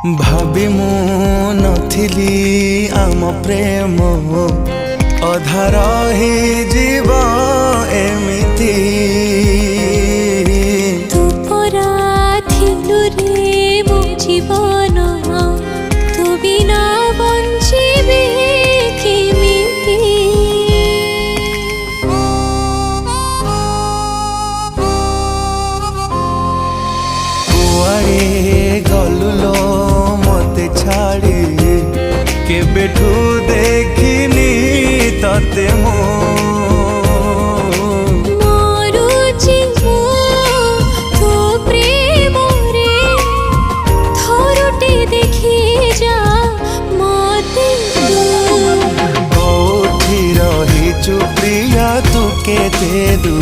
भाभी मु नथिली आम प्रेम अधा रही जीव एमिति तू परा थिलु रे मो जीवन तू बिना बंचिबे केमिति कुआरे गलुलो मते छाड़ी केबेठू देखिनी तते मो मरुची मो तो प्रेम रे थरुटे देखि जा मते कोठी रहिचु प्रिया तू केते दूर